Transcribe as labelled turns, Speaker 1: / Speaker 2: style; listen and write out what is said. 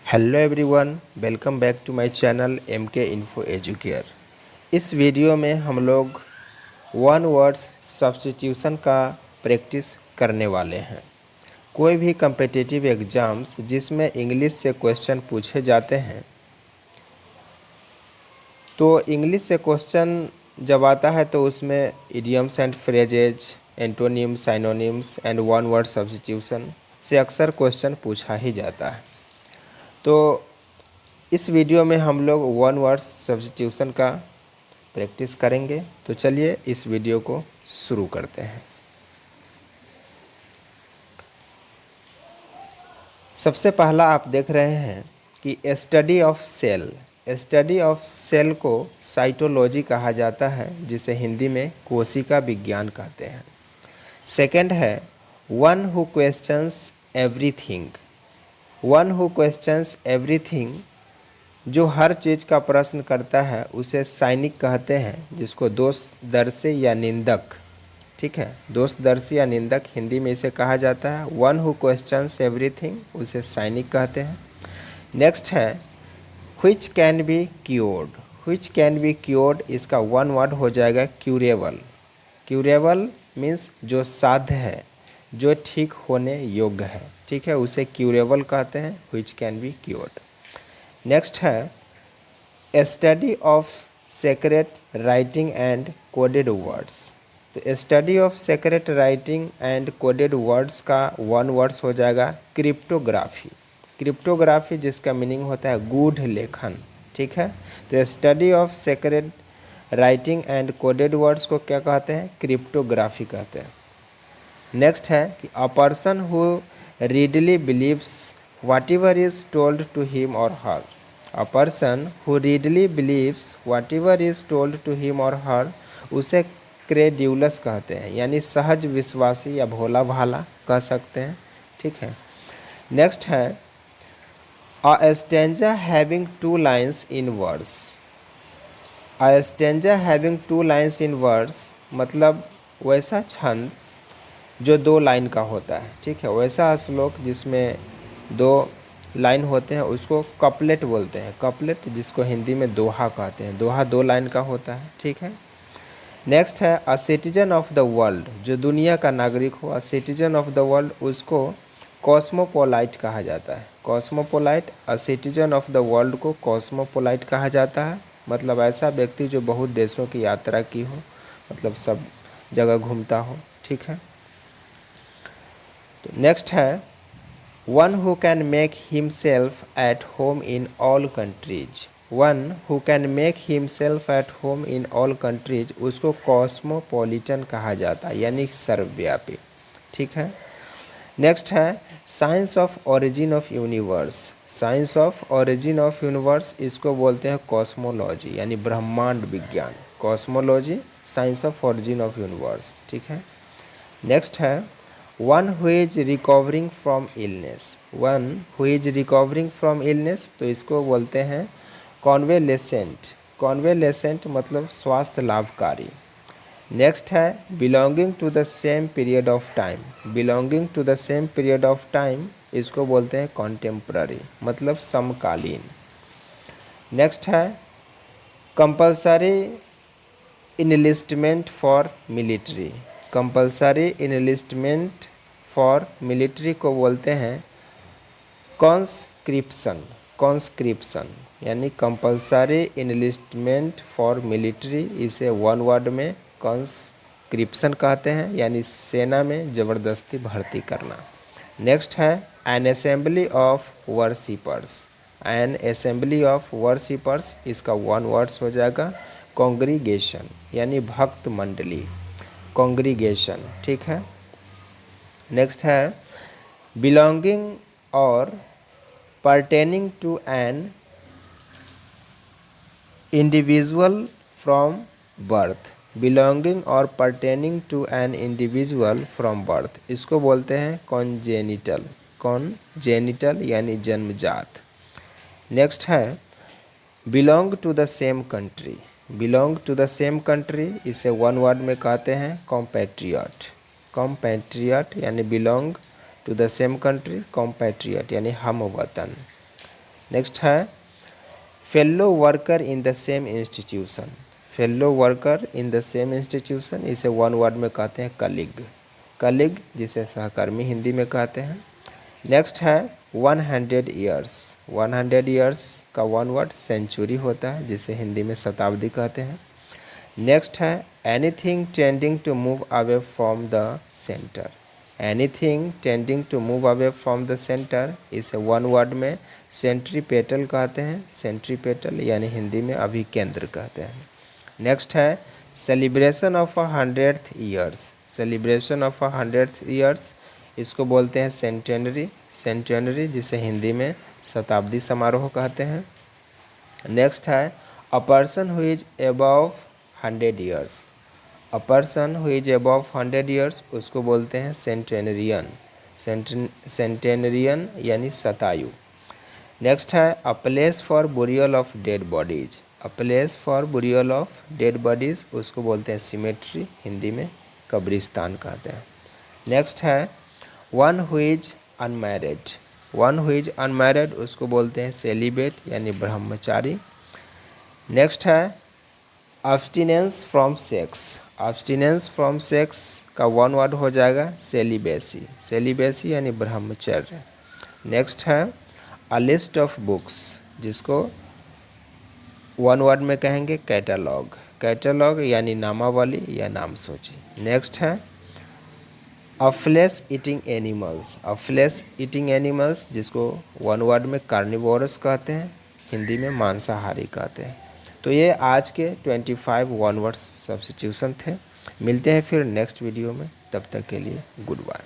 Speaker 1: Hello everyone, welcome back to my channel MK info educare. इस video में हम लोग वन वर्ड्स सब्स्टिट्यूशन का प्रैक्टिस करने वाले हैं। कोई भी कम्पिटिटिव एग्ज़ाम्स जिसमें इंग्लिश से क्वेश्चन पूछे जाते हैं, तो इंग्लिश से क्वेश्चन जब आता है तो उसमें idioms and phrases, antonyms, synonyms and one word substitution से अक्सर क्वेश्चन पूछा ही जाता है। तो इस वीडियो में हम लोग वन वर्ड सब्स्टिट्यूशन का प्रैक्टिस करेंगे। तो चलिए इस वीडियो को शुरू करते हैं। सबसे पहला आप देख रहे हैं कि study of cell. Study of cell को साइटोलॉजी कहा जाता है, जिसे हिंदी में कोशिका विज्ञान कहते हैं। सेकंड है one who questions everything. One who questions everything, जो हर चीज़ का प्रश्न करता है उसे साइनिक कहते हैं, जिसको दोषदर्शी या निंदक, ठीक है, दोषदर्शी या निंदक हिंदी में इसे कहा जाता है। वन हु क्वेश्चंस एवरीथिंग उसे साइनिक कहते हैं। नेक्स्ट है which can be cured. Which can be cured, इसका वन वर्ड हो जाएगा क्यूरेबल। क्यूरेबल मीन्स जो साध्य है, जो ठीक होने योग्य है, ठीक है, उसे क्यूरेबल कहते हैं, which can be cured. Next है study of secret writing and coded words. तो study of secret writing and coded words का वन वर्ड्स हो जाएगा क्रिप्टोग्राफी। क्रिप्टोग्राफी जिसका मीनिंग होता है गूढ़ लेखन, ठीक है। तो study of secret writing and coded words को क्या कहते हैं? क्रिप्टोग्राफी कहते हैं। नेक्स्ट है कि a person who readily believes whatever is told to him or her। A person who readily believes whatever is told to him or her, उसे क्रेड्यूलस कहते हैं, यानी सहज विश्वासी या भोला भाला कह सकते हैं, ठीक है। नेक्स्ट है a stanza having two lines in words. A stanza having two lines in words मतलब वैसा छंद जो दो लाइन का होता है, ठीक है। वैसा श्लोक जिसमें दो लाइन होते हैं उसको कपलेट बोलते हैं। कपलेट जिसको हिंदी में दोहा कहते हैं। दोहा दो लाइन का होता है, ठीक है। नेक्स्ट है a citizen of the world, जो दुनिया का नागरिक हो। A citizen of the world, उसको कॉस्मोपोलाइट कहा जाता है। Cosmopolite, a citizen of the world को कॉस्मोपोलाइट कहा जाता है, मतलब ऐसा व्यक्ति जो बहुत देशों की यात्रा की हो, मतलब सब जगह घूमता हो, ठीक है। तो नेक्स्ट है one who can make himself at home in all countries. One who can make himself at home in all countries, उसको कॉस्मोपॉलिटन कहा जाता है, यानी सर्वव्यापी, ठीक है। नेक्स्ट है science of origin of universe. Science of origin of universe, इसको बोलते हैं कॉस्मोलॉजी, यानी ब्रह्मांड विज्ञान। Cosmology, science of origin of universe, ठीक है। नेक्स्ट है one who is recovering from illness. One who is recovering from illness, तो इसको बोलते हैं कॉन्वेलेसेंट। कॉन्वेलेसेंट मतलब स्वास्थ्य लाभकारी। नेक्स्ट है belonging to the same period of time. Belonging to the same period of time, इसको बोलते हैं कॉन्टेम्प्ररी, मतलब समकालीन। नेक्स्ट है compulsory enlistment for military. Compulsory enlistment for military को बोलते हैं कॉन्स्क्रिप्शन। कॉन्स्क्रिप्शन यानी कंपल्सरी इनलिस्टमेंट फॉर मिलिट्री, इसे वन वर्ड में कॉन्स्क्रिप्शन कहते हैं, यानी सेना में ज़बरदस्ती भर्ती करना। नेक्स्ट है N assembly of worshippers. N assembly of worshippers, इसका वन वर्ड्स हो जाएगा कॉन्ग्रीगेशन, यानी भक्त मंडली, कॉन्ग्रीगेशन, ठीक है। नेक्स्ट है बिलोंगिंग और pertaining to an individual from birth. Belonging और pertaining to an individual from birth, इसको बोलते हैं कॉन्जेनिटल। कॉन्जेनिटल यानी जन्मजात। नेक्स्ट है belong to the same country. Belong to the same country, इसे वन वर्ड में कहते हैं कॉम्पैट्रियट। कॉम्पैट्रियट यानी belong to the same country, compatriot यानी हम वतन। नेक्स्ट है fellow worker in the same institution. Fellow worker in the same institution, इसे वन वर्ड में कहते हैं कलीग। कलीग जिसे सहकर्मी हिंदी में कहते हैं। नेक्स्ट है 100 ईयर्स। 100 ईयर्स का वन वर्ड सेंचुरी होता है, जिसे हिंदी में शताब्दी कहते हैं। नेक्स्ट है anything tending to move away from the centre. Anything tending to move away from the centre, इसे वन वर्ड में सेंट्रीपेटल कहते हैं। सेंट्रीपेटल यानी हिंदी में अभिकेंद्र कहते हैं। नेक्स्ट है celebration of 100th years. Celebration of 100th years, इसको बोलते हैं सेंटेनरी। सेंटेनरी जिसे हिंदी में शताब्दी समारोह कहते हैं। नेक्स्ट है अ person who is above 100 years. A person who is above 100 years, उसको बोलते हैं सेंटेनरियन। सेंटेनरियन यानी शतायु। नेक्स्ट है a place for burial of dead bodies. A place for burial of dead bodies, उसको बोलते हैं सिमेट्री, हिंदी में कब्रिस्तान कहते हैं। नेक्स्ट है one who is unmarried. One who is unmarried, उसको बोलते हैं सेलिबेट यानी ब्रह्मचारी। नेक्स्ट है अब्स्टिनेंस फ्रॉम सेक्स। अब्स्टिनेंस फ्रॉम सेक्स का वन वर्ड हो जाएगा सेलिबेसी। सेलिबेसी यानी ब्रह्मचर्य। नेक्स्ट है अ लिस्ट ऑफ बुक्स, जिसको वन वर्ड में कहेंगे कैटलॉग। कैटलॉग यानी नामावली या नाम सूची। नेक्स्ट है अ फ्लेश ईटिंग एनिमल्स। अ फ्लेश ईटिंग एनिमल्स, जिसको वन वर्ड में कार्निवोरस कहते हैं, हिंदी में मांसाहारी कहते हैं। तो ये आज के 25 वन वर्ड सब्स्टिट्यूशन थे। मिलते हैं फिर नेक्स्ट वीडियो में, तब तक के लिए गुड बाय।